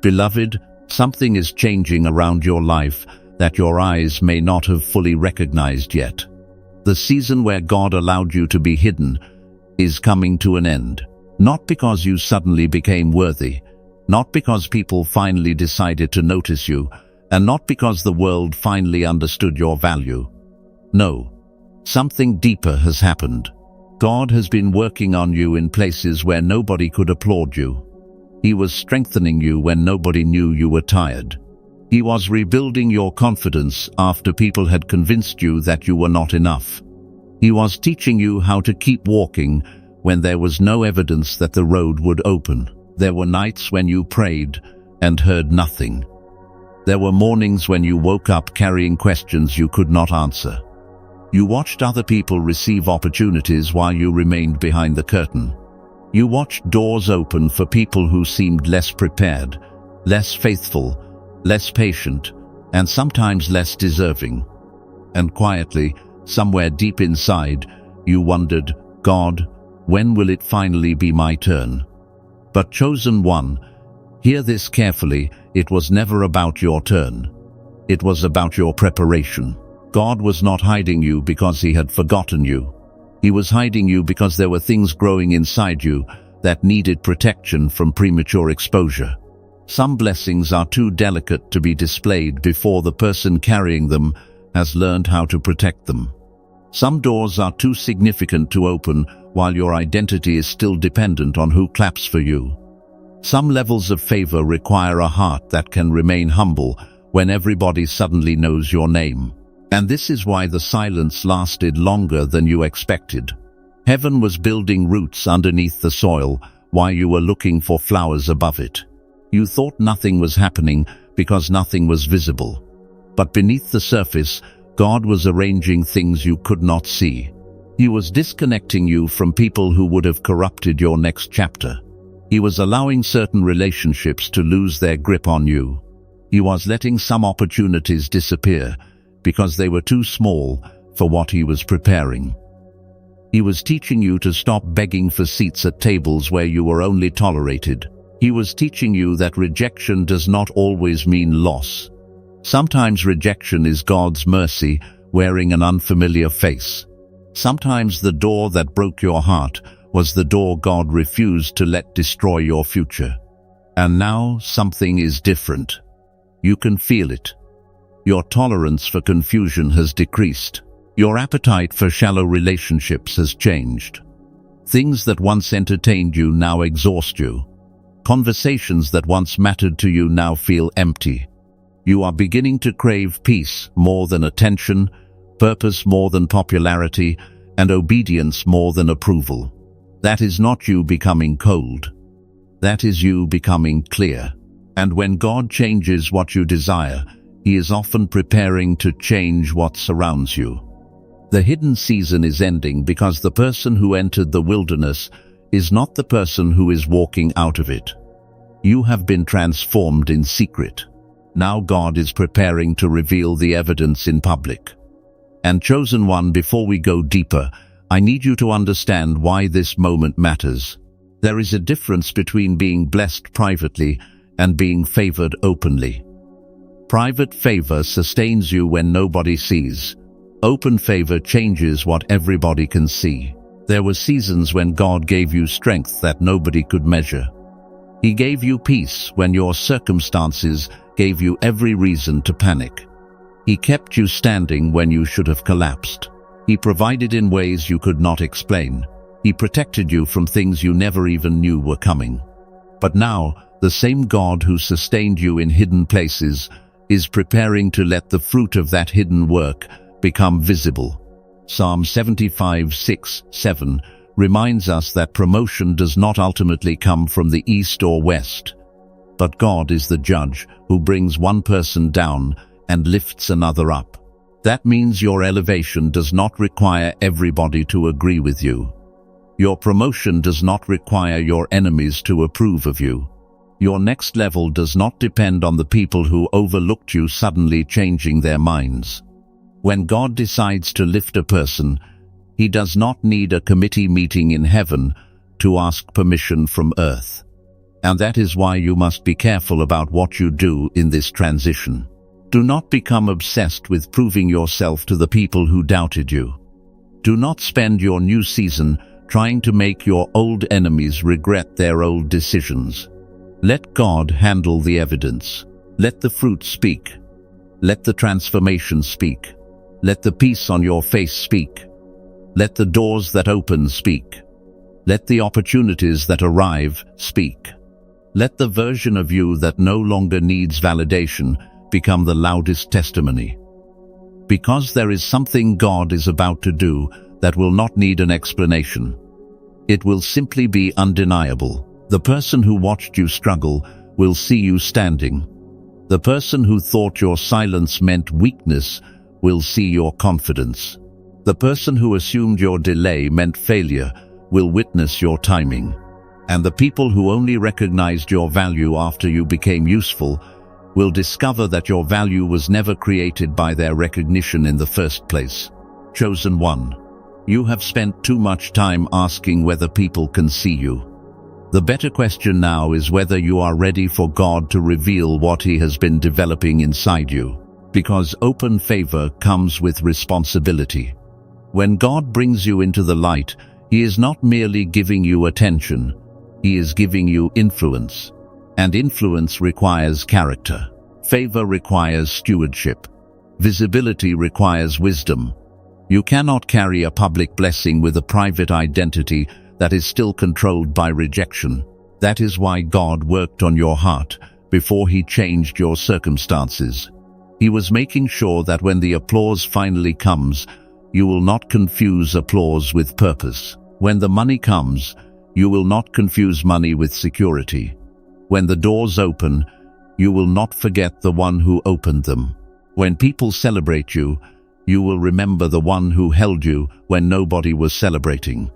Beloved, something is changing around your life that your eyes may not have fully recognized yet. The season where God allowed you to be hidden is coming to an end. Not because you suddenly became worthy, not because people finally decided to notice you, and not because the world finally understood your value. No, something deeper has happened. God has been working on you in places where nobody could applaud you. He was strengthening you when nobody knew you were tired. He was rebuilding your confidence after people had convinced you that you were not enough. He was teaching you how to keep walking when there was no evidence that the road would open. There were nights when you prayed and heard nothing. There were mornings when you woke up carrying questions you could not answer. You watched other people receive opportunities while you remained behind the curtain. You watched doors open for people who seemed less prepared, less faithful, less patient, and sometimes less deserving. And quietly, somewhere deep inside, you wondered, God, when will it finally be my turn? But chosen one, hear this carefully, it was never about your turn. It was about your preparation. God was not hiding you because he had forgotten you. He was hiding you because there were things growing inside you that needed protection from premature exposure. Some blessings are too delicate to be displayed before the person carrying them has learned how to protect them. Some doors are too significant to open while your identity is still dependent on who claps for you. Some levels of favor require a heart that can remain humble when everybody suddenly knows your name. And this is why the silence lasted longer than you expected. Heaven was building roots underneath the soil while you were looking for flowers above it. You thought nothing was happening because nothing was visible. But beneath the surface, God was arranging things you could not see. He was disconnecting you from people who would have corrupted your next chapter. He was allowing certain relationships to lose their grip on you. He was letting some opportunities disappear because they were too small for what he was preparing. He was teaching you to stop begging for seats at tables where you were only tolerated. He was teaching you that rejection does not always mean loss. Sometimes rejection is God's mercy wearing an unfamiliar face. Sometimes the door that broke your heart was the door God refused to let destroy your future. And now something is different. You can feel it. Your tolerance for confusion has decreased. Your appetite for shallow relationships has changed. Things that once entertained you now exhaust you. Conversations that once mattered to you now feel empty. You are beginning to crave peace more than attention, purpose more than popularity, and obedience more than approval. That is not you becoming cold. That is you becoming clear. And when God changes what you desire, he is often preparing to change what surrounds you. The hidden season is ending because the person who entered the wilderness is not the person who is walking out of it. You have been transformed in secret. Now God is preparing to reveal the evidence in public. And chosen one, before we go deeper, I need you to understand why this moment matters. There is a difference between being blessed privately and being favored openly. Private favor sustains you when nobody sees. Open favor changes what everybody can see. There were seasons when God gave you strength that nobody could measure. He gave you peace when your circumstances gave you every reason to panic. He kept you standing when you should have collapsed. He provided in ways you could not explain. He protected you from things you never even knew were coming. But now, the same God who sustained you in hidden places is preparing to let the fruit of that hidden work become visible. Psalm 75:6-7 reminds us that promotion does not ultimately come from the east or west. But God is the judge who brings one person down and lifts another up. That means your elevation does not require everybody to agree with you. Your promotion does not require your enemies to approve of you. Your next level does not depend on the people who overlooked you suddenly changing their minds. When God decides to lift a person, he does not need a committee meeting in heaven to ask permission from earth. And that is why you must be careful about what you do in this transition. Do not become obsessed with proving yourself to the people who doubted you. Do not spend your new season trying to make your old enemies regret their old decisions. Let God handle the evidence. Let the fruit speak. Let the transformation speak. Let the peace on your face speak. Let the doors that open speak. Let the opportunities that arrive speak. Let the version of you that no longer needs validation become the loudest testimony. Because there is something God is about to do that will not need an explanation. It will simply be undeniable. The person who watched you struggle will see you standing. The person who thought your silence meant weakness will see your confidence. The person who assumed your delay meant failure will witness your timing. And the people who only recognized your value after you became useful will discover that your value was never created by their recognition in the first place. Chosen one, you have spent too much time asking whether people can see you. The better question now is whether you are ready for God to reveal what He has been developing inside you. Because open favor comes with responsibility. When God brings you into the light, He is not merely giving you attention, He is giving you influence. And influence requires character. Favor requires stewardship. Visibility requires wisdom. You cannot carry a public blessing with a private identity that is still controlled by rejection. That is why God worked on your heart before He changed your circumstances. He was making sure that when the applause finally comes, you will not confuse applause with purpose. When the money comes, you will not confuse money with security. When the doors open, you will not forget the one who opened them. When people celebrate you, you will remember the one who held you when nobody was celebrating.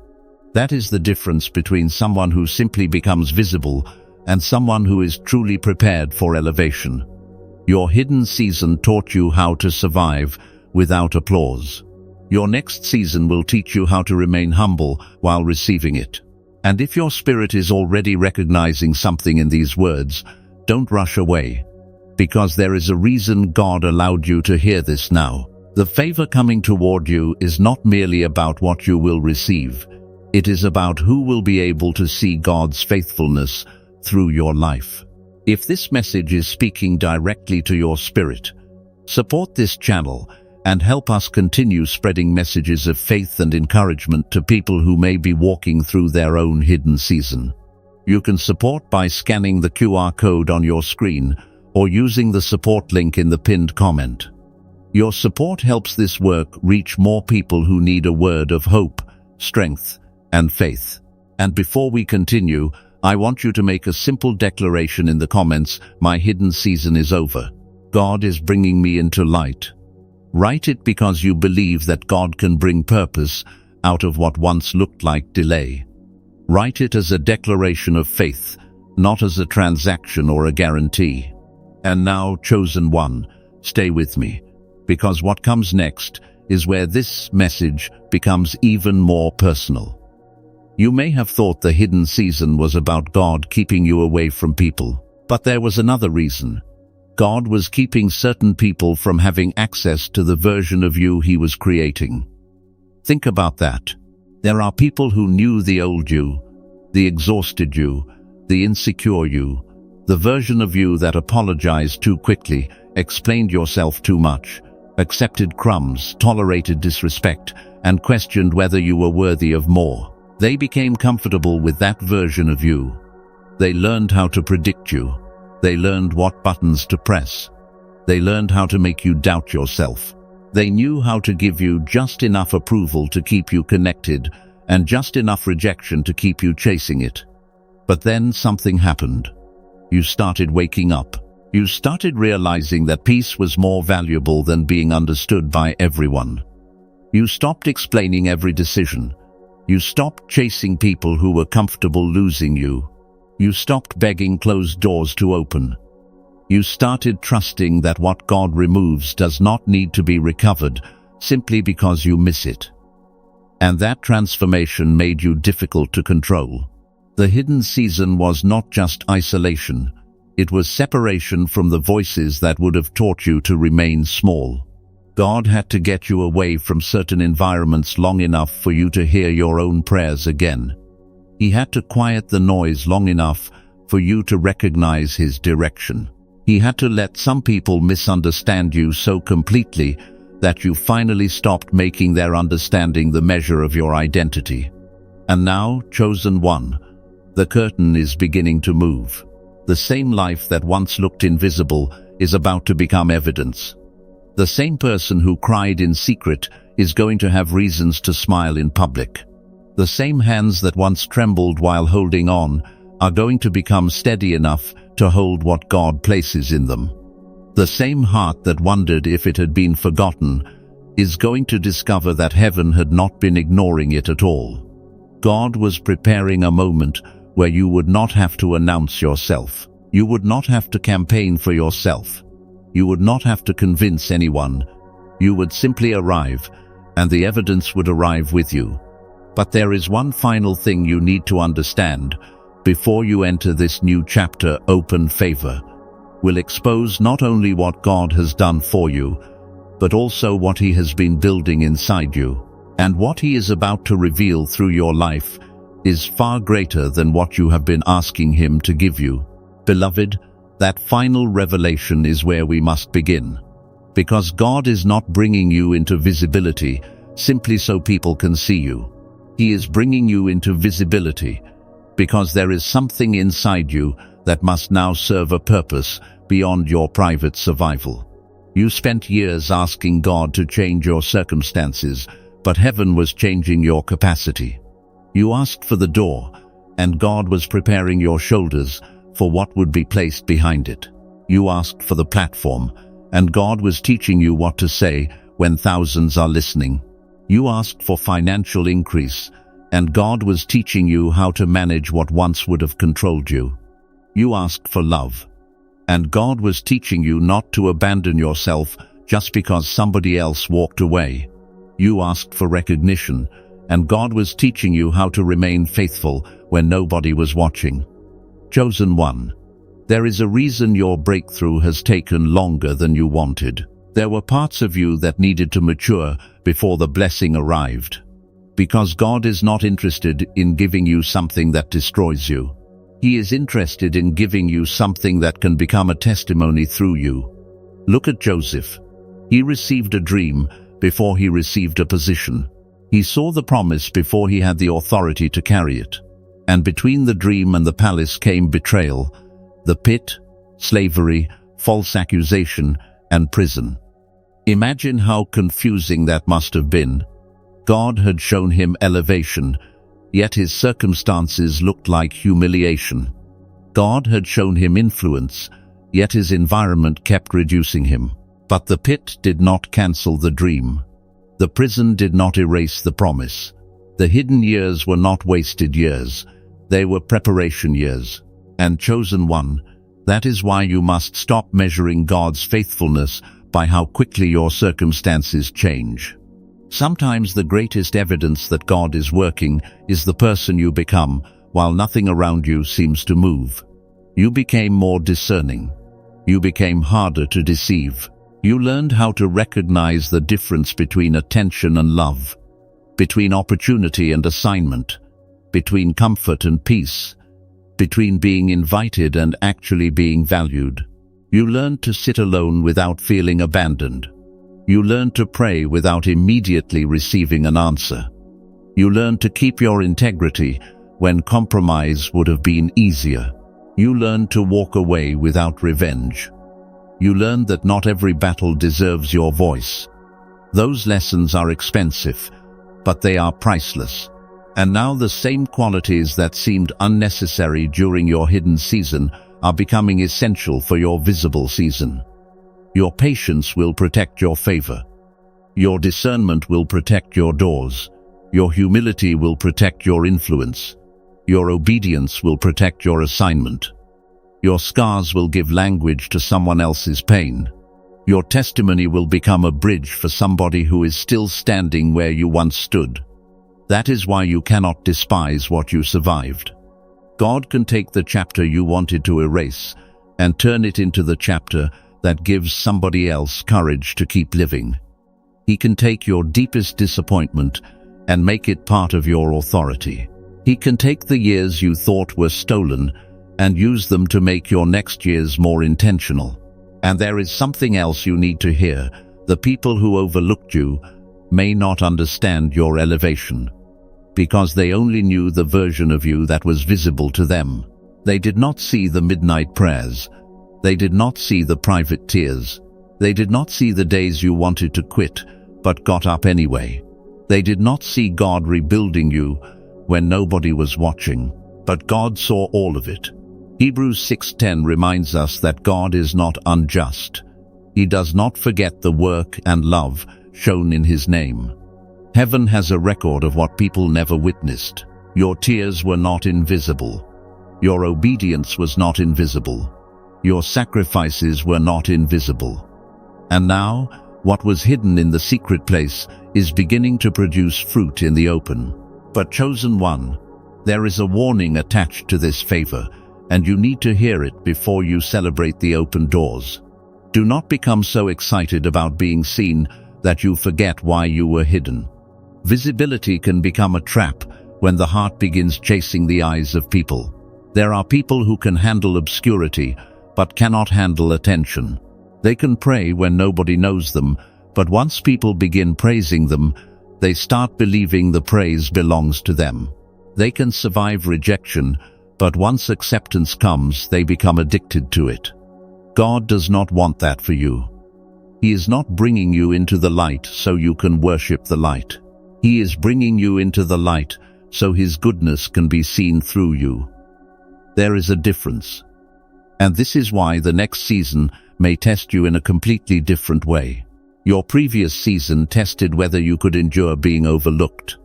That is the difference between someone who simply becomes visible and someone who is truly prepared for elevation. Your hidden season taught you how to survive without applause. Your next season will teach you how to remain humble while receiving it. And if your spirit is already recognizing something in these words, don't rush away, because there is a reason God allowed you to hear this now. The favor coming toward you is not merely about what you will receive. It is about who will be able to see God's faithfulness through your life. If this message is speaking directly to your spirit, support this channel and help us continue spreading messages of faith and encouragement to people who may be walking through their own hidden season. You can support by scanning the QR code on your screen or using the support link in the pinned comment. Your support helps this work reach more people who need a word of hope, strength, and faith. And before we continue, I want you to make a simple declaration in the comments: my hidden season is over. God is bringing me into light. Write it because you believe that God can bring purpose out of what once looked like delay. Write it as a declaration of faith, not as a transaction or a guarantee. And now, chosen one, stay with me, because what comes next is where this message becomes even more personal. You may have thought the hidden season was about God keeping you away from people, but there was another reason. God was keeping certain people from having access to the version of you He was creating. Think about that. There are people who knew the old you, the exhausted you, the insecure you, the version of you that apologized too quickly, explained yourself too much, accepted crumbs, tolerated disrespect, and questioned whether you were worthy of more. They became comfortable with that version of you. They learned how to predict you. They learned what buttons to press. They learned how to make you doubt yourself. They knew how to give you just enough approval to keep you connected and just enough rejection to keep you chasing it. But then something happened. You started waking up. You started realizing that peace was more valuable than being understood by everyone. You stopped explaining every decision. You stopped chasing people who were comfortable losing you. You stopped begging closed doors to open. You started trusting that what God removes does not need to be recovered simply because you miss it. And that transformation made you difficult to control. The hidden season was not just isolation. It was separation from the voices that would have taught you to remain small. God had to get you away from certain environments long enough for you to hear your own prayers again. He had to quiet the noise long enough for you to recognize His direction. He had to let some people misunderstand you so completely that you finally stopped making their understanding the measure of your identity. And now, chosen one, the curtain is beginning to move. The same life that once looked invisible is about to become evidence. The same person who cried in secret is going to have reasons to smile in public. The same hands that once trembled while holding on are going to become steady enough to hold what God places in them. The same heart that wondered if it had been forgotten is going to discover that heaven had not been ignoring it at all. God was preparing a moment where you would not have to announce yourself. You would not have to campaign for yourself. You would not have to convince anyone. You would simply arrive, and the evidence would arrive with you. But there is one final thing you need to understand before you enter this new chapter. Open favor will expose not only what God has done for you, but also what He has been building inside you. And what He is about to reveal through your life is far greater than what you have been asking Him to give you. Beloved, that final revelation is where we must begin. Because God is not bringing you into visibility simply so people can see you. He is bringing you into visibility because there is something inside you that must now serve a purpose beyond your private survival. You spent years asking God to change your circumstances, but heaven was changing your capacity. You asked for the door, and God was preparing your shoulders for what would be placed behind it. You asked for the platform, and God was teaching you what to say when thousands are listening. You asked for financial increase, and God was teaching you how to manage what once would have controlled you. You asked for love, and God was teaching you not to abandon yourself just because somebody else walked away. You asked for recognition, and God was teaching you how to remain faithful when nobody was watching. Chosen one, there is a reason your breakthrough has taken longer than you wanted. There were parts of you that needed to mature before the blessing arrived. Because God is not interested in giving you something that destroys you. He is interested in giving you something that can become a testimony through you. Look at Joseph. He received a dream before he received a position. He saw the promise before he had the authority to carry it. And between the dream and the palace came betrayal, the pit, slavery, false accusation, and prison. Imagine how confusing that must have been. God had shown him elevation, yet his circumstances looked like humiliation. God had shown him influence, yet his environment kept reducing him. But the pit did not cancel the dream. The prison did not erase the promise. The hidden years were not wasted years. They were preparation years. And chosen one, that is why you must stop measuring God's faithfulness by how quickly your circumstances change. Sometimes the greatest evidence that God is working is the person you become while nothing around you seems to move. You became more discerning. You became harder to deceive. You learned how to recognize the difference between attention and love, between opportunity and assignment, between comfort and peace, between being invited and actually being valued. You learned to sit alone without feeling abandoned. You learned to pray without immediately receiving an answer. You learned to keep your integrity when compromise would have been easier. You learned to walk away without revenge. You learned that not every battle deserves your voice. Those lessons are expensive, but they are priceless. And now the same qualities that seemed unnecessary during your hidden season are becoming essential for your visible season. Your patience will protect your favor. Your discernment will protect your doors. Your humility will protect your influence. Your obedience will protect your assignment. Your scars will give language to someone else's pain. Your testimony will become a bridge for somebody who is still standing where you once stood. That is why you cannot despise what you survived. God can take the chapter you wanted to erase and turn it into the chapter that gives somebody else courage to keep living. He can take your deepest disappointment and make it part of your authority. He can take the years you thought were stolen and use them to make your next years more intentional. And there is something else you need to hear. The people who overlooked you may not understand your elevation, because they only knew the version of you that was visible to them. They did not see the midnight prayers. They did not see the private tears. They did not see the days you wanted to quit, but got up anyway. They did not see God rebuilding you when nobody was watching, but God saw all of it. Hebrews 6:10 reminds us that God is not unjust. He does not forget the work and love shown in His name. Heaven has a record of what people never witnessed. Your tears were not invisible. Your obedience was not invisible. Your sacrifices were not invisible. And now, what was hidden in the secret place is beginning to produce fruit in the open. But chosen one, there is a warning attached to this favor, and you need to hear it before you celebrate the open doors. Do not become so excited about being seen that you forget why you were hidden. Visibility can become a trap when the heart begins chasing the eyes of people. There are people who can handle obscurity, but cannot handle attention. They can pray when nobody knows them, but once people begin praising them, they start believing the praise belongs to them. They can survive rejection, but once acceptance comes, they become addicted to it. God does not want that for you. He is not bringing you into the light so you can worship the light. He is bringing you into the light so His goodness can be seen through you. There is a difference. And this is why the next season may test you in a completely different way. Your previous season tested whether you could endure being overlooked.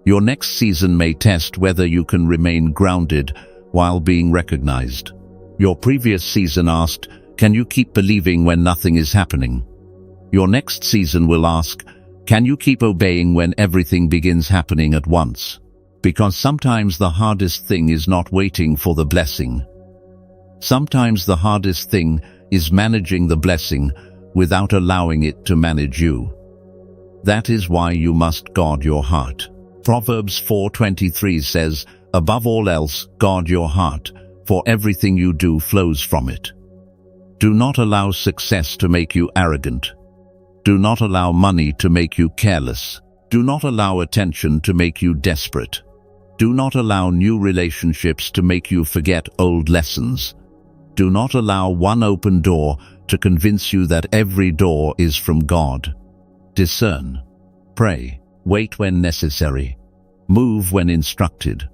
Your next season may test whether you can remain grounded while being recognized. Your previous season asked, can you keep believing when nothing is happening? Your next season will ask, can you keep obeying when everything begins happening at once? Because sometimes the hardest thing is not waiting for the blessing. Sometimes the hardest thing is managing the blessing without allowing it to manage you. That is why you must guard your heart. Proverbs 4:23 says, above all else, guard your heart, for everything you do flows from it. Do not allow success to make you arrogant. Do not allow money to make you careless. Do not allow attention to make you desperate. Do not allow new relationships to make you forget old lessons. Do not allow one open door to convince you that every door is from God. Discern. Pray. Wait when necessary. Move when instructed.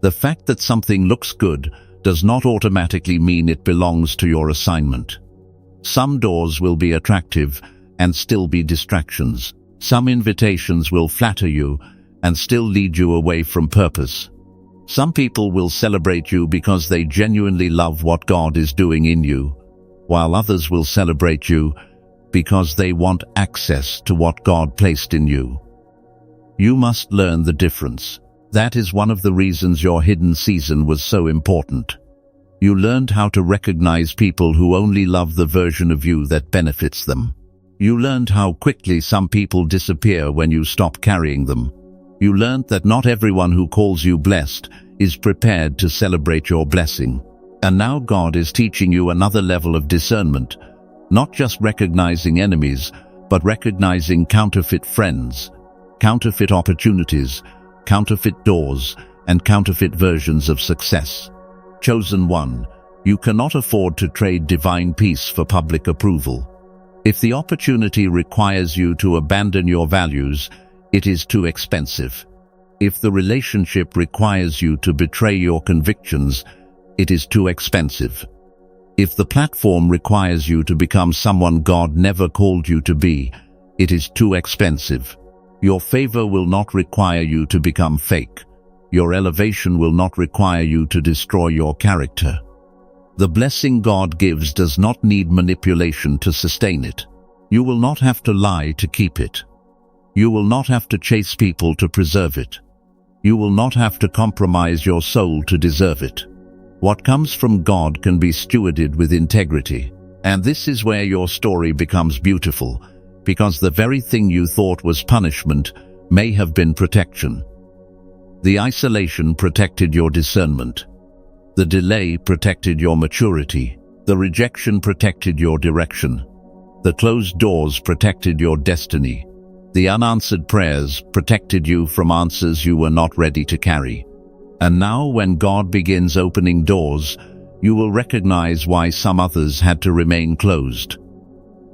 The fact that something looks good does not automatically mean it belongs to your assignment. Some doors will be attractive and still be distractions. Some invitations will flatter you and still lead you away from purpose. Some people will celebrate you because they genuinely love what God is doing in you, while others will celebrate you because they want access to what God placed in you. You must learn the difference. That is one of the reasons your hidden season was so important. You learned how to recognize people who only love the version of you that benefits them. You learned how quickly some people disappear when you stop carrying them. You learned that not everyone who calls you blessed is prepared to celebrate your blessing. And now God is teaching you another level of discernment, not just recognizing enemies, but recognizing counterfeit friends, counterfeit opportunities, counterfeit doors, and counterfeit versions of success. Chosen one, you cannot afford to trade divine peace for public approval. If the opportunity requires you to abandon your values, it is too expensive. If the relationship requires you to betray your convictions, it is too expensive. If the platform requires you to become someone God never called you to be, it is too expensive. Your favor will not require you to become fake. Your elevation will not require you to destroy your character. The blessing God gives does not need manipulation to sustain it. You will not have to lie to keep it. You will not have to chase people to preserve it. You will not have to compromise your soul to deserve it. What comes from God can be stewarded with integrity. And this is where your story becomes beautiful, because the very thing you thought was punishment may have been protection. The isolation protected your discernment. The delay protected your maturity. The rejection protected your direction. The closed doors protected your destiny. The unanswered prayers protected you from answers you were not ready to carry. And now, when God begins opening doors, you will recognize why some others had to remain closed.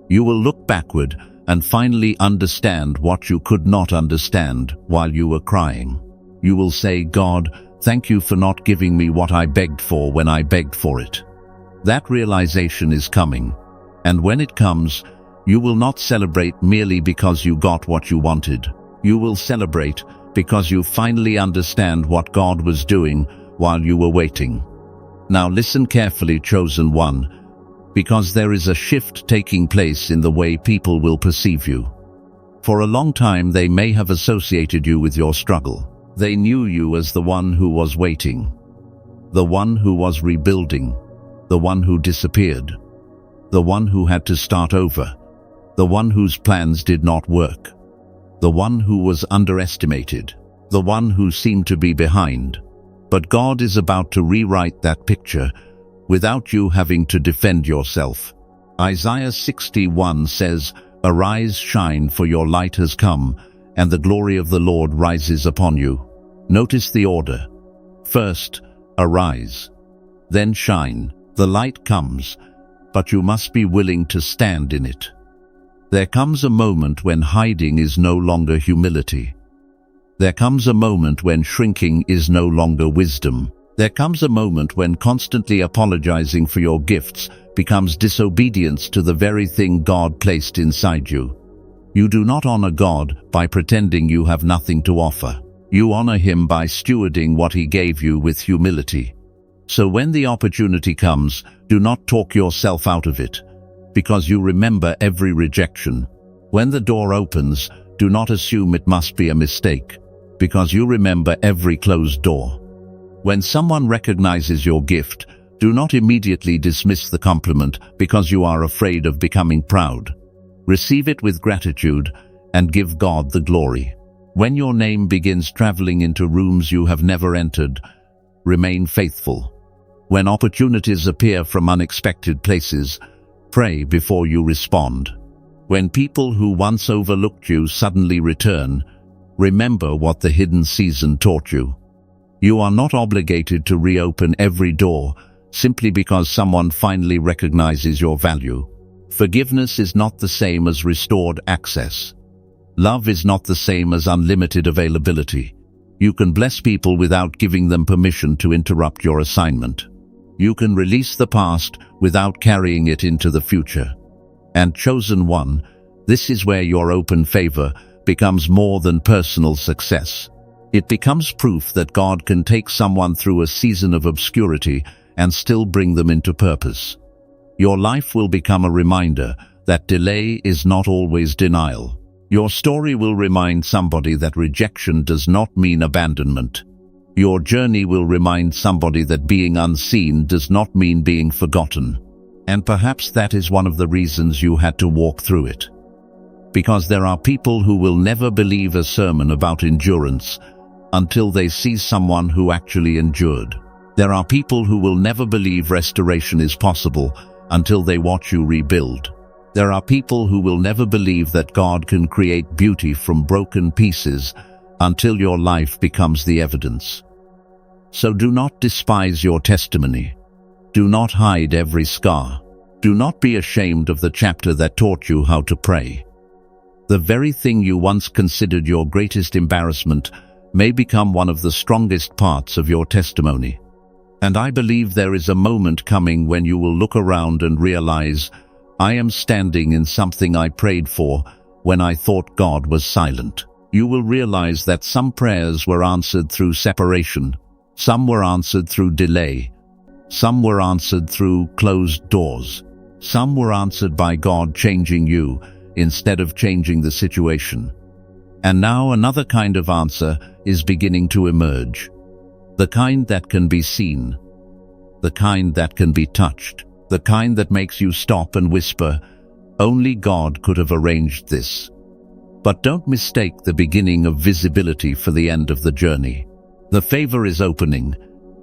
You will look backward and finally understand what you could not understand while you were crying. You will say, "God, thank you for not giving me what I begged for when I begged for it." That realization is coming, and when it comes, you will not celebrate merely because you got what you wanted. You will celebrate because you finally understand what God was doing while you were waiting. Now listen carefully, chosen one, because there is a shift taking place in the way people will perceive you. For a long time they may have associated you with your struggle. They knew you as the one who was waiting, the one who was rebuilding, the one who disappeared, the one who had to start over, the one whose plans did not work, the one who was underestimated, the one who seemed to be behind. But God is about to rewrite that picture without you having to defend yourself. Isaiah 61 says, "Arise, shine, for your light has come, and the glory of the Lord rises upon you." Notice the order. First, arise, then shine. The light comes, but you must be willing to stand in it. There comes a moment when hiding is no longer humility. There comes a moment when shrinking is no longer wisdom. There comes a moment when constantly apologizing for your gifts becomes disobedience to the very thing God placed inside you. You do not honor God by pretending you have nothing to offer. You honor Him by stewarding what He gave you with humility. So when the opportunity comes, do not talk yourself out of it, because you remember every rejection. When the door opens, do not assume it must be a mistake, because you remember every closed door. When someone recognizes your gift, do not immediately dismiss the compliment because you are afraid of becoming proud. Receive it with gratitude and give God the glory. When your name begins traveling into rooms you have never entered, remain faithful. When opportunities appear from unexpected places, pray before you respond. When people who once overlooked you suddenly return, remember what the hidden season taught you. You are not obligated to reopen every door simply because someone finally recognizes your value. Forgiveness is not the same as restored access. Love is not the same as unlimited availability. You can bless people without giving them permission to interrupt your assignment. You can release the past without carrying it into the future. And chosen one, this is where your open favor becomes more than personal success. It becomes proof that God can take someone through a season of obscurity and still bring them into purpose. Your life will become a reminder that delay is not always denial. Your story will remind somebody that rejection does not mean abandonment. Your journey will remind somebody that being unseen does not mean being forgotten. And perhaps that is one of the reasons you had to walk through it. Because there are people who will never believe a sermon about endurance until they see someone who actually endured. There are people who will never believe restoration is possible until they watch you rebuild. There are people who will never believe that God can create beauty from broken pieces until your life becomes the evidence. So do not despise your testimony. Do not hide every scar. Do not be ashamed of the chapter that taught you how to pray. The very thing you once considered your greatest embarrassment may become one of the strongest parts of your testimony. And I believe there is a moment coming when you will look around and realize, I am standing in something I prayed for when I thought God was silent. You will realize that some prayers were answered through separation, some were answered through delay, some were answered through closed doors, some were answered by God changing you instead of changing the situation. And now another kind of answer is beginning to emerge, the kind that can be seen. the kind that can be touched, the kind that makes you stop and whisper, "Only God could have arranged this." But don't mistake the beginning of visibility for the end of the journey. The favor is opening,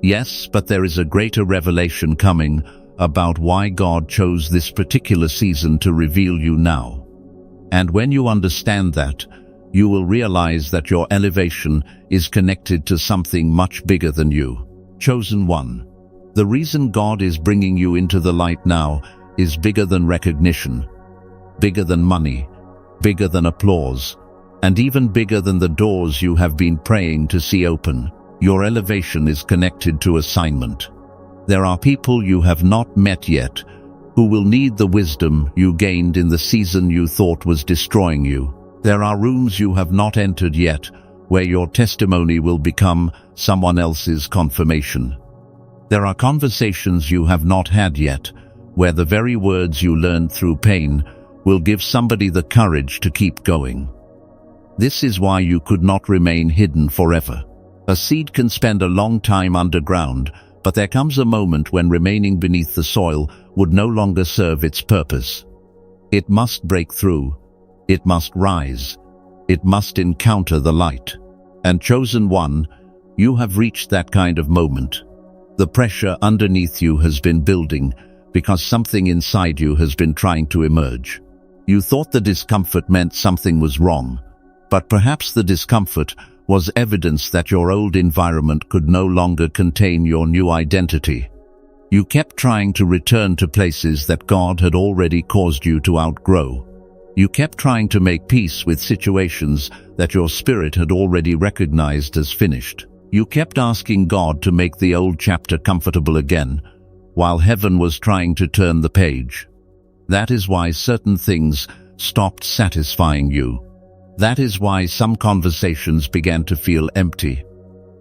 yes, but there is a greater revelation coming about why God chose this particular season to reveal you now. And when you understand that, you will realize that your elevation is connected to something much bigger than you. Chosen one. The reason God is bringing you into the light now is bigger than recognition, bigger than money, bigger than applause, and even bigger than the doors you have been praying to see open. Your elevation is connected to assignment. There are people you have not met yet who will need the wisdom you gained in the season you thought was destroying you. There are rooms you have not entered yet where your testimony will become someone else's confirmation. There are conversations you have not had yet where the very words you learned through pain will give somebody the courage to keep going. This is why you could not remain hidden forever. A seed can spend a long time underground, but there comes a moment when remaining beneath the soil would no longer serve its purpose. It must break through. It must rise. It must encounter the light. And chosen one, you have reached that kind of moment. The pressure underneath you has been building because something inside you has been trying to emerge. You thought the discomfort meant something was wrong, but perhaps the discomfort was evidence that your old environment could no longer contain your new identity. You kept trying to return to places that God had already caused you to outgrow. You kept trying to make peace with situations that your spirit had already recognized as finished. You kept asking God to make the old chapter comfortable again, while heaven was trying to turn the page. That is why certain things stopped satisfying you. That is why some conversations began to feel empty.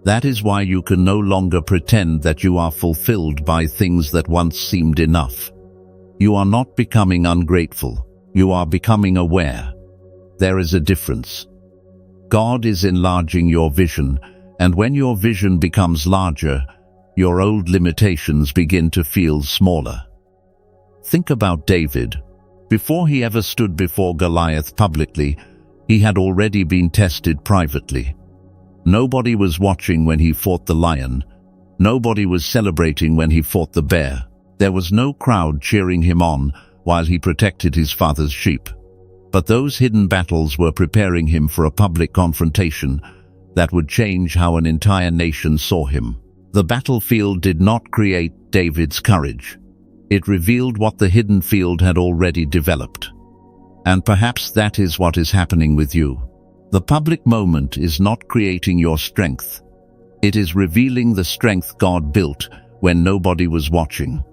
That is why you can no longer pretend that you are fulfilled by things that once seemed enough. You are not becoming ungrateful. You are becoming aware. There is a difference. God is enlarging your vision, and when your vision becomes larger, your old limitations begin to feel smaller. Think about David. Before he ever stood before Goliath publicly, he had already been tested privately. Nobody was watching when he fought the lion. Nobody was celebrating when he fought the bear. There was no crowd cheering him on while he protected his father's sheep. But those hidden battles were preparing him for a public confrontation that would change how an entire nation saw him. The battlefield did not create David's courage. It revealed what the hidden field had already developed. And perhaps that is what is happening with you. The public moment is not creating your strength. It is revealing the strength God built when nobody was watching.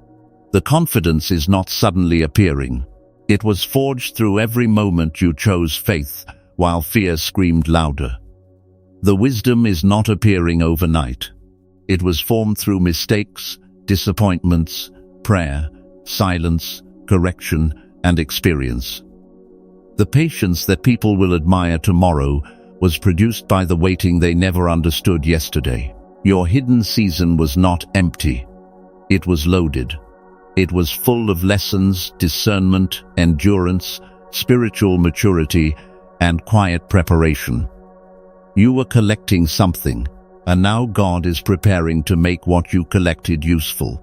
The confidence is not suddenly appearing. It was forged through every moment you chose faith, while fear screamed louder. The wisdom is not appearing overnight. It was formed through mistakes, disappointments, prayer, silence, correction, and experience. The patience that people will admire tomorrow was produced by the waiting they never understood yesterday. Your hidden season was not empty. It was loaded. It was full of lessons, discernment, endurance, spiritual maturity, and quiet preparation. You were collecting something, and now God is preparing to make what you collected useful.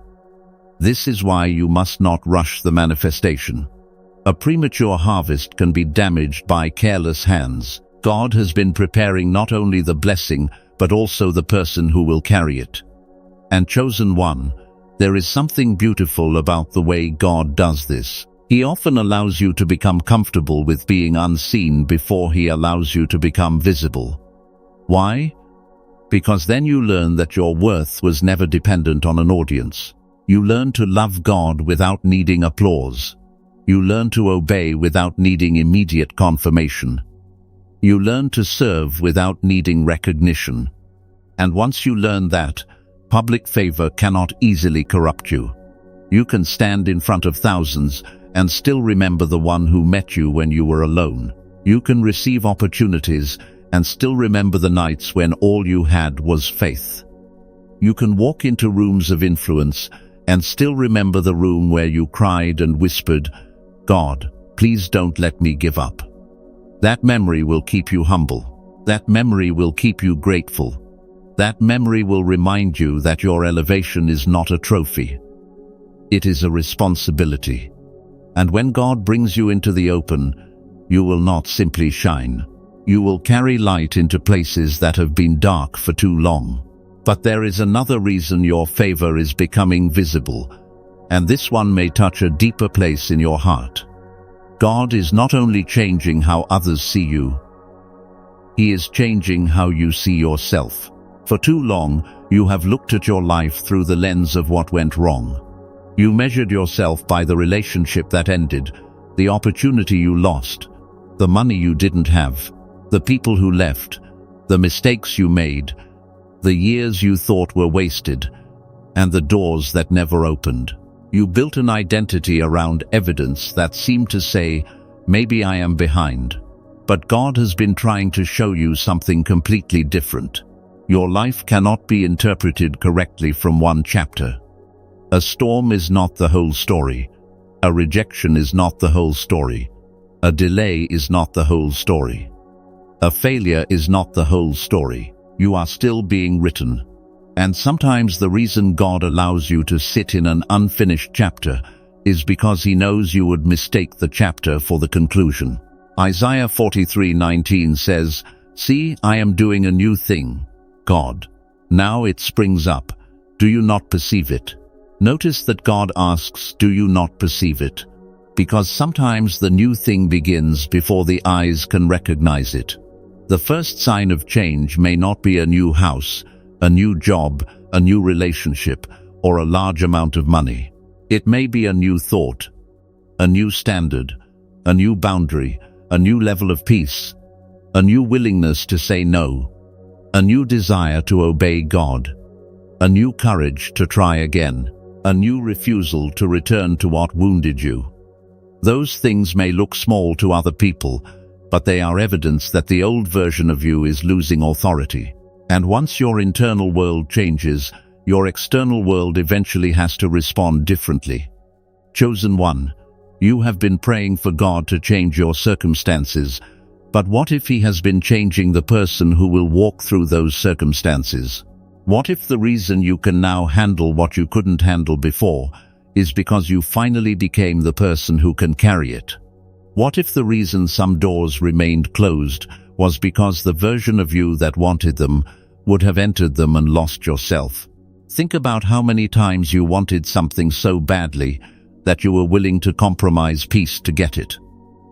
This is why you must not rush the manifestation. A premature harvest can be damaged by careless hands. God has been preparing not only the blessing, but also the person who will carry it. And chosen one, there is something beautiful about the way God does this. He often allows you to become comfortable with being unseen before He allows you to become visible. Why? Because then you learn that your worth was never dependent on an audience. You learn to love God without needing applause. You learn to obey without needing immediate confirmation. You learn to serve without needing recognition. And once you learn that, public favor cannot easily corrupt you. You can stand in front of thousands and still remember the one who met you when you were alone. You can receive opportunities and still remember the nights when all you had was faith. You can walk into rooms of influence and still remember the room where you cried and whispered, "God, please don't let me give up." That memory will keep you humble. That memory will keep you grateful. That memory will remind you that your elevation is not a trophy. It is a responsibility. And when God brings you into the open, you will not simply shine. You will carry light into places that have been dark for too long. But there is another reason your favor is becoming visible, and this one may touch a deeper place in your heart. God is not only changing how others see you, He is changing how you see yourself. For too long, you have looked at your life through the lens of what went wrong. You measured yourself by the relationship that ended, the opportunity you lost, the money you didn't have, the people who left, the mistakes you made, the years you thought were wasted, and the doors that never opened. You built an identity around evidence that seemed to say, "Maybe I am behind." But God has been trying to show you something completely different. Your life cannot be interpreted correctly from one chapter. A storm is not the whole story. A rejection is not the whole story. A delay is not the whole story. A failure is not the whole story. You are still being written. And sometimes the reason God allows you to sit in an unfinished chapter is because He knows you would mistake the chapter for the conclusion. Isaiah 43:19 says, "See, I am doing a new thing, God. Now it springs up. Do you not perceive it?" Notice that God asks, "Do you not perceive it?" Because sometimes the new thing begins before the eyes can recognize it. The first sign of change may not be a new house, a new job, a new relationship, or a large amount of money. It may be a new thought, a new standard, a new boundary, a new level of peace, a new willingness to say no, a new desire to obey God, a new courage to try again, a new refusal to return to what wounded you. Those things may look small to other people, but they are evidence that the old version of you is losing authority. And once your internal world changes, your external world eventually has to respond differently. Chosen one, you have been praying for God to change your circumstances, but what if He has been changing the person who will walk through those circumstances? What if the reason you can now handle what you couldn't handle before is because you finally became the person who can carry it? What if the reason some doors remained closed was because the version of you that wanted them would have entered them and lost yourself? Think about how many times you wanted something so badly that you were willing to compromise peace to get it.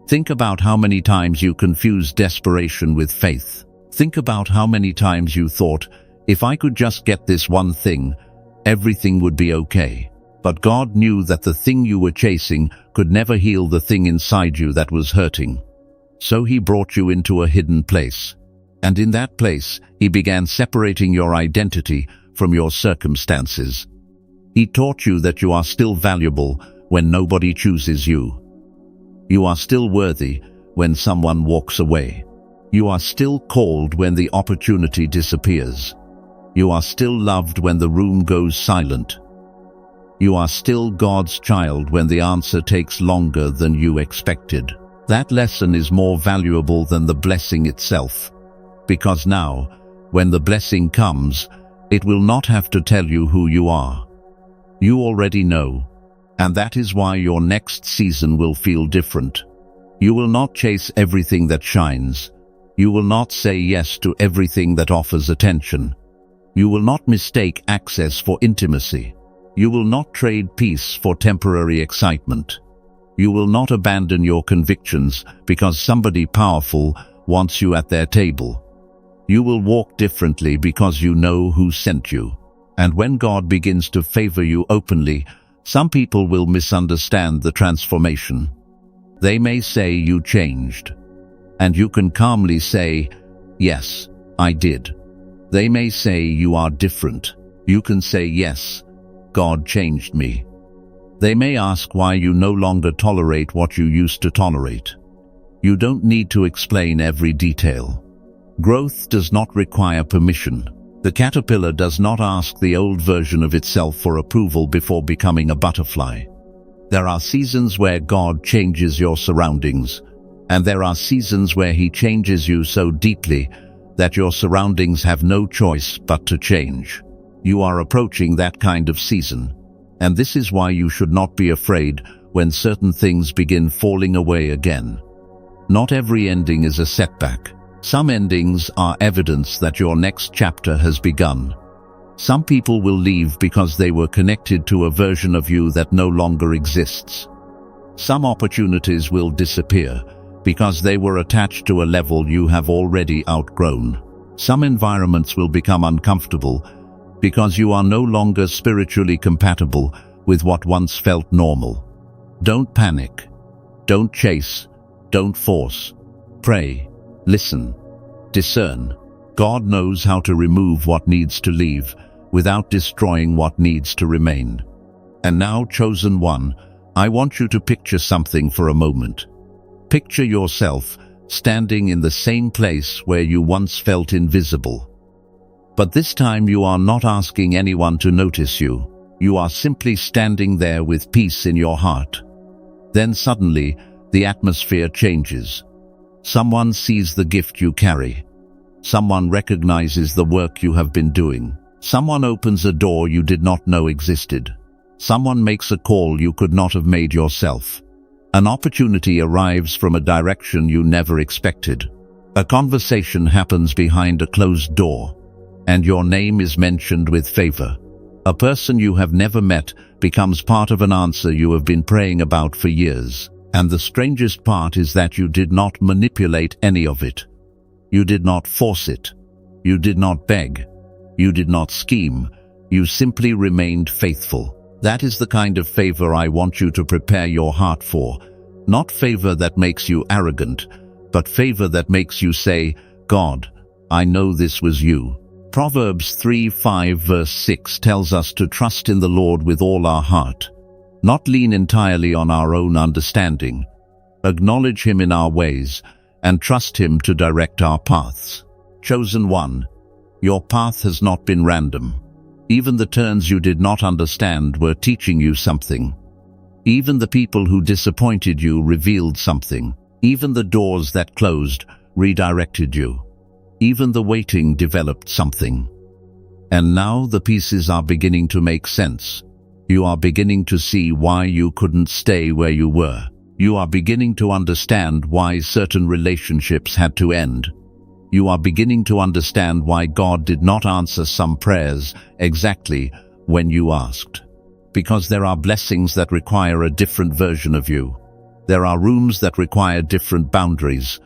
Think about how many times you confused desperation with faith. Think about how many times you thought, "If I could just get this one thing, everything would be okay." But God knew that the thing you were chasing could never heal the thing inside you that was hurting. So He brought you into a hidden place. And in that place, He began separating your identity from your circumstances. He taught you that you are still valuable when nobody chooses you. You are still worthy when someone walks away. You are still called when the opportunity disappears. You are still loved when the room goes silent. You are still God's child when the answer takes longer than you expected. That lesson is more valuable than the blessing itself. Because now, when the blessing comes, it will not have to tell you who you are. You already know, and that is why your next season will feel different. You will not chase everything that shines. You will not say yes to everything that offers attention. You will not mistake access for intimacy. You will not trade peace for temporary excitement. You will not abandon your convictions because somebody powerful wants you at their table. You will walk differently because you know who sent you. And when God begins to favor you openly, some people will misunderstand the transformation. They may say you changed. And you can calmly say, "Yes, I did." They may say you are different. You can say, "Yes, God changed me." They may ask why you no longer tolerate what you used to tolerate. You don't need to explain every detail. Growth does not require permission. The caterpillar does not ask the old version of itself for approval before becoming a butterfly. There are seasons where God changes your surroundings, and there are seasons where He changes you so deeply that your surroundings have no choice but to change. You are approaching that kind of season, and this is why you should not be afraid when certain things begin falling away again. Not every ending is a setback. Some endings are evidence that your next chapter has begun. Some people will leave because they were connected to a version of you that no longer exists. Some opportunities will disappear because they were attached to a level you have already outgrown. Some environments will become uncomfortable because you are no longer spiritually compatible with what once felt normal. Don't panic. Don't chase. Don't force. Pray. Listen. Discern. God knows how to remove what needs to leave without destroying what needs to remain. And now, chosen one, I want you to picture something for a moment. Picture yourself standing in the same place where you once felt invisible. But this time you are not asking anyone to notice you. You are simply standing there with peace in your heart. Then suddenly, the atmosphere changes. Someone sees the gift you carry. Someone recognizes the work you have been doing. Someone opens a door you did not know existed. Someone makes a call you could not have made yourself. An opportunity arrives from a direction you never expected. A conversation happens behind a closed door, and your name is mentioned with favor. A person you have never met becomes part of an answer you have been praying about for years. And the strangest part is that you did not manipulate any of it. You did not force it. You did not beg. You did not scheme. You simply remained faithful. That is the kind of favor I want you to prepare your heart for. Not favor that makes you arrogant, but favor that makes you say, God, I know this was you. Proverbs 3:5 verse 6 tells us to trust in the Lord with all our heart, not lean entirely on our own understanding. Acknowledge Him in our ways and trust Him to direct our paths. Chosen one, your path has not been random. Even the turns you did not understand were teaching you something. Even the people who disappointed you revealed something. Even the doors that closed redirected you. Even the waiting developed something. And now the pieces are beginning to make sense. You are beginning to see why you couldn't stay where you were. You are beginning to understand why certain relationships had to end. You are beginning to understand why God did not answer some prayers exactly when you asked. Because there are blessings that require a different version of you. There are rooms that require different boundaries.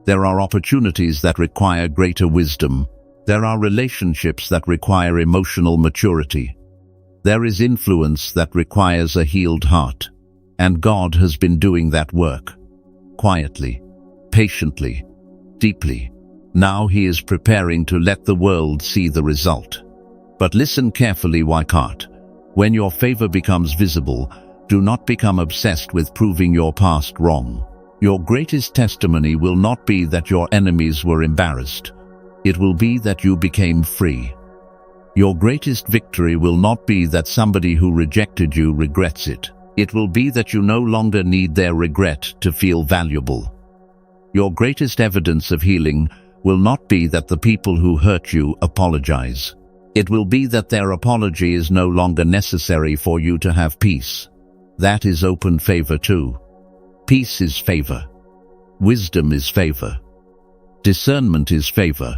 There are opportunities that require greater wisdom. There are relationships that require emotional maturity. There is influence that requires a healed heart. And God has been doing that work. Quietly, patiently, deeply. Now He is preparing to let the world see the result. But listen carefully, Wycart. When your favor becomes visible, do not become obsessed with proving your past wrong. Your greatest testimony will not be that your enemies were embarrassed. It will be that you became free. Your greatest victory will not be that somebody who rejected you regrets it. It will be that you no longer need their regret to feel valuable. Your greatest evidence of healing will not be that the people who hurt you apologize. It will be that their apology is no longer necessary for you to have peace. That is open favor too. Peace is favor. Wisdom is favor. Discernment is favor.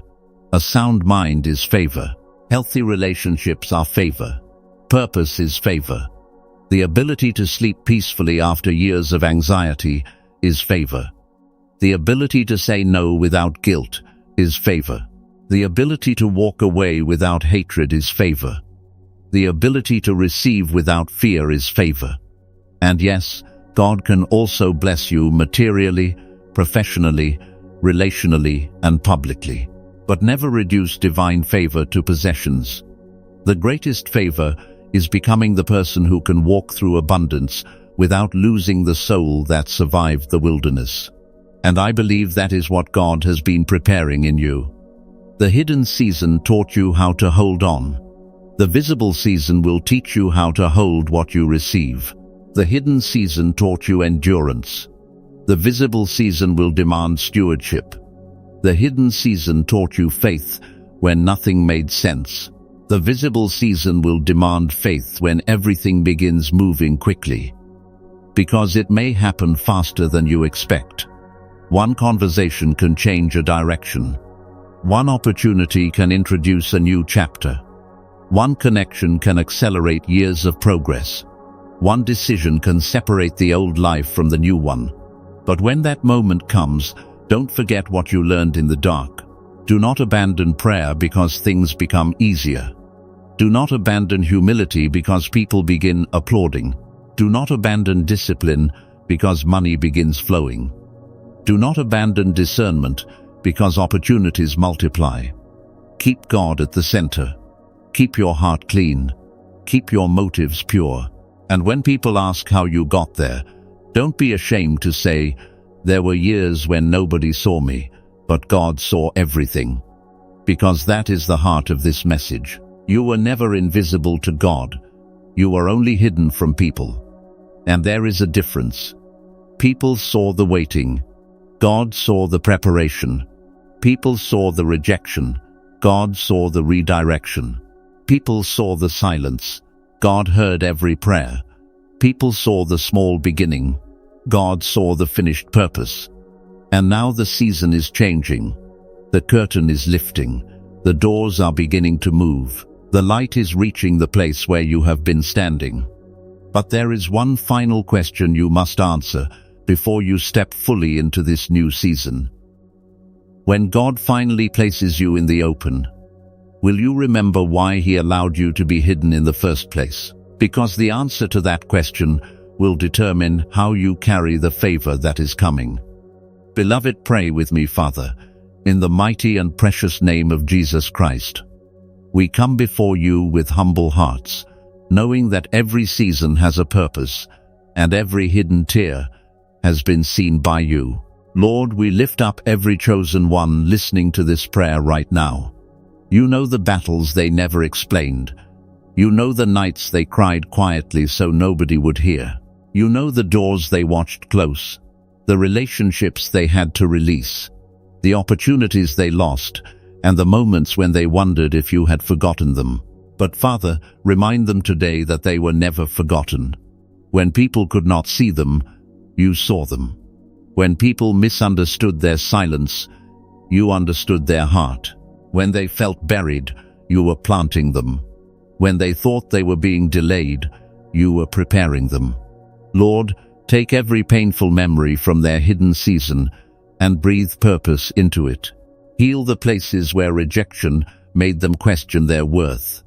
A sound mind is favor. Healthy relationships are favor. Purpose is favor. The ability to sleep peacefully after years of anxiety is favor. The ability to say no without guilt is favor. The ability to walk away without hatred is favor. The ability to receive without fear is favor. And yes, God can also bless you materially, professionally, relationally, and publicly. But never reduce divine favor to possessions. The greatest favor is becoming the person who can walk through abundance without losing the soul that survived the wilderness. And I believe that is what God has been preparing in you. The hidden season taught you how to hold on. The visible season will teach you how to hold what you receive. The hidden season taught you endurance. The visible season will demand stewardship. The hidden season taught you faith when nothing made sense. The visible season will demand faith when everything begins moving quickly. Because it may happen faster than you expect. One conversation can change a direction. One opportunity can introduce a new chapter. One connection can accelerate years of progress. One decision can separate the old life from the new one. But when that moment comes, don't forget what you learned in the dark. Do not abandon prayer because things become easier. Do not abandon humility because people begin applauding. Do not abandon discipline because money begins flowing. Do not abandon discernment because opportunities multiply. Keep God at the center. Keep your heart clean. Keep your motives pure. And when people ask how you got there, don't be ashamed to say, "There were years when nobody saw me, but God saw everything." Because that is the heart of this message. You were never invisible to God. You were only hidden from people. And there is a difference. People saw the waiting. God saw the preparation. People saw the rejection. God saw the redirection. People saw the silence. God heard every prayer. People saw the small beginning. God saw the finished purpose. And now the season is changing. The curtain is lifting. The doors are beginning to move. The light is reaching the place where you have been standing. But there is one final question you must answer before you step fully into this new season. When God finally places you in the open, will you remember why He allowed you to be hidden in the first place? Because the answer to that question will determine how you carry the favor that is coming. Beloved, pray with me. Father, in the mighty and precious name of Jesus Christ, we come before you with humble hearts, knowing that every season has a purpose and every hidden tear has been seen by you. Lord, we lift up every chosen one listening to this prayer right now. You know the battles they never explained. You know the nights they cried quietly so nobody would hear. You know the doors they watched close, the relationships they had to release, the opportunities they lost, and the moments when they wondered if you had forgotten them. But Father, remind them today that they were never forgotten. When people could not see them, you saw them. When people misunderstood their silence, you understood their heart. When they felt buried, you were planting them. When they thought they were being delayed, you were preparing them. Lord, take every painful memory from their hidden season and breathe purpose into it. Heal the places where rejection made them question their worth.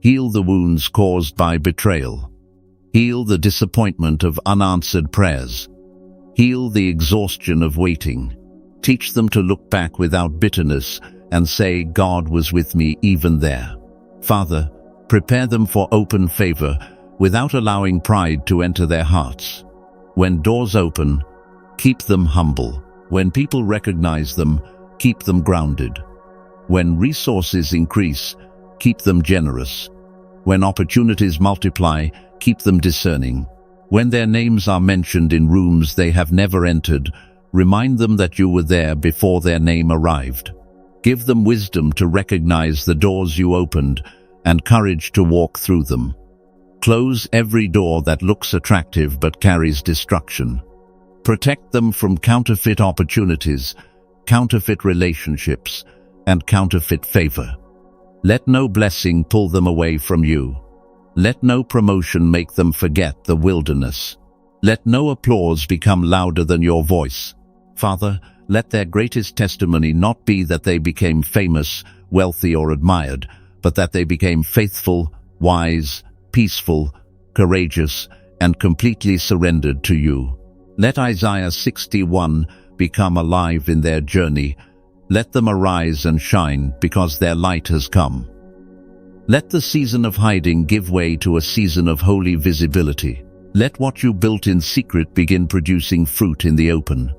Heal the wounds caused by betrayal. Heal the disappointment of unanswered prayers. Heal the exhaustion of waiting. Teach them to look back without bitterness and say, God was with me even there. Father, prepare them for open favor without allowing pride to enter their hearts. When doors open, keep them humble. When people recognize them, keep them grounded. When resources increase, keep them generous. When opportunities multiply, keep them discerning. When their names are mentioned in rooms they have never entered, remind them that you were there before their name arrived. Give them wisdom to recognize the doors you opened and courage to walk through them. Close every door that looks attractive but carries destruction. Protect them from counterfeit opportunities, counterfeit relationships, and counterfeit favor. Let no blessing pull them away from you. Let no promotion make them forget the wilderness. Let no applause become louder than your voice. Father, let their greatest testimony not be that they became famous, wealthy, or admired, but that they became faithful, wise, peaceful, courageous, and completely surrendered to you. Let Isaiah 61 become alive in their journey. Let them arise and shine because their light has come. Let the season of hiding give way to a season of holy visibility. Let what you built in secret begin producing fruit in the open.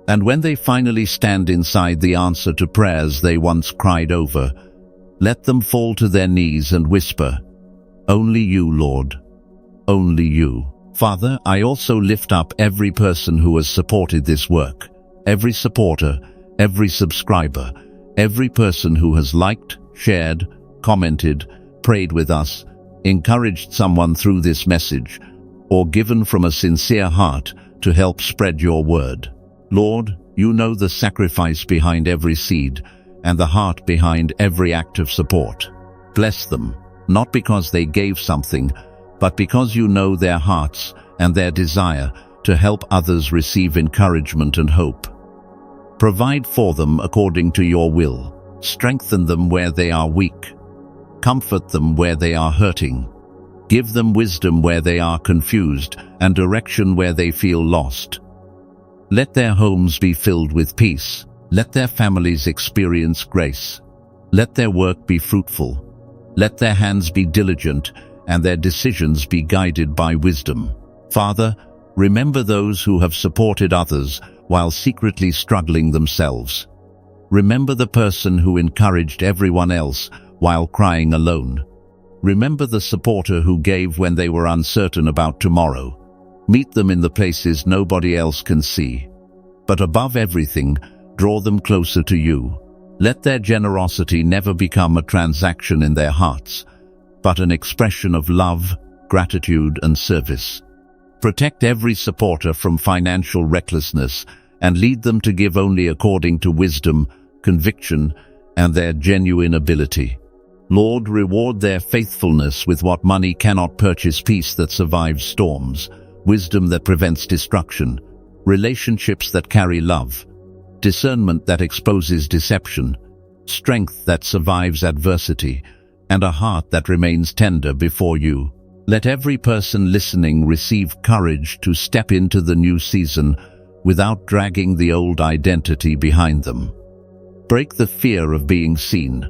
And when they finally stand inside the answer to prayers they once cried over, let them fall to their knees and whisper, "Only you, Lord. Only you." Father, I also lift up every person who has supported this work, every supporter, every subscriber, every person who has liked, shared, commented, prayed with us, encouraged someone through this message, or given from a sincere heart to help spread your word. Lord, you know the sacrifice behind every seed and the heart behind every act of support. Bless them, not because they gave something, but because you know their hearts and their desire to help others receive encouragement and hope. Provide for them according to your will. Strengthen them where they are weak. Comfort them where they are hurting. Give them wisdom where they are confused and direction where they feel lost. Let their homes be filled with peace. Let their families experience grace. Let their work be fruitful. Let their hands be diligent and their decisions be guided by wisdom. Father, remember those who have supported others while secretly struggling themselves. Remember the person who encouraged everyone else while crying alone. Remember the supporter who gave when they were uncertain about tomorrow. Meet them in the places nobody else can see. But above everything, draw them closer to you. Let their generosity never become a transaction in their hearts, but an expression of love, gratitude, and service. Protect every supporter from financial recklessness and lead them to give only according to wisdom, conviction, and their genuine ability. Lord, reward their faithfulness with what money cannot purchase: peace that survives storms, wisdom that prevents destruction, relationships that carry love, discernment that exposes deception, strength that survives adversity, and a heart that remains tender before you. Let every person listening receive courage to step into the new season without dragging the old identity behind them. Break the fear of being seen.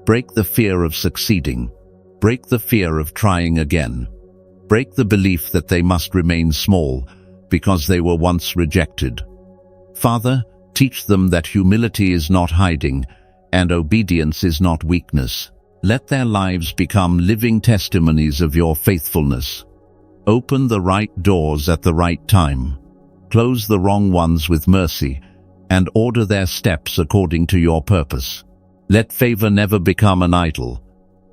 Break the fear of succeeding. Break the fear of trying again. Break the belief that they must remain small because they were once rejected. Father, teach them that humility is not hiding and obedience is not weakness. Let their lives become living testimonies of your faithfulness. Open the right doors at the right time. Close the wrong ones with mercy, and order their steps according to your purpose. Let favor never become an idol.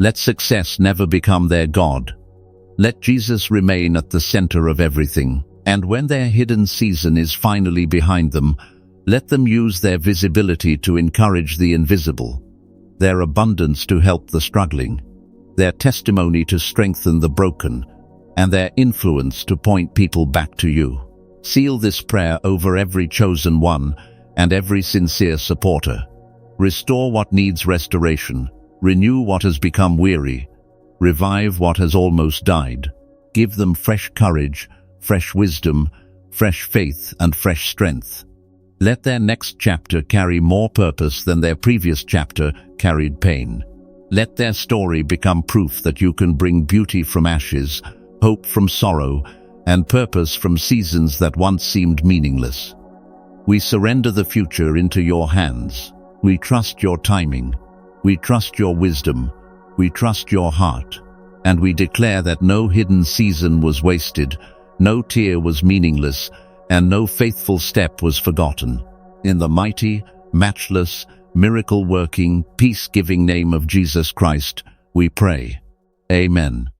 Let success never become their God. Let Jesus remain at the center of everything. And when their hidden season is finally behind them, let them use their visibility to encourage the invisible, their abundance to help the struggling, their testimony to strengthen the broken, and their influence to point people back to you. Seal this prayer over every chosen one and every sincere supporter. Restore what needs restoration, renew what has become weary, revive what has almost died. Give them fresh courage, fresh wisdom, fresh faith, and fresh strength. Let their next chapter carry more purpose than their previous chapter carried pain. Let their story become proof that you can bring beauty from ashes, hope from sorrow, and purpose from seasons that once seemed meaningless. We surrender the future into your hands. We trust your timing. We trust your wisdom. We trust your heart. And we declare that no hidden season was wasted, no tear was meaningless, and no faithful step was forgotten. In the mighty, matchless, miracle-working, peace-giving name of Jesus Christ, we pray. Amen.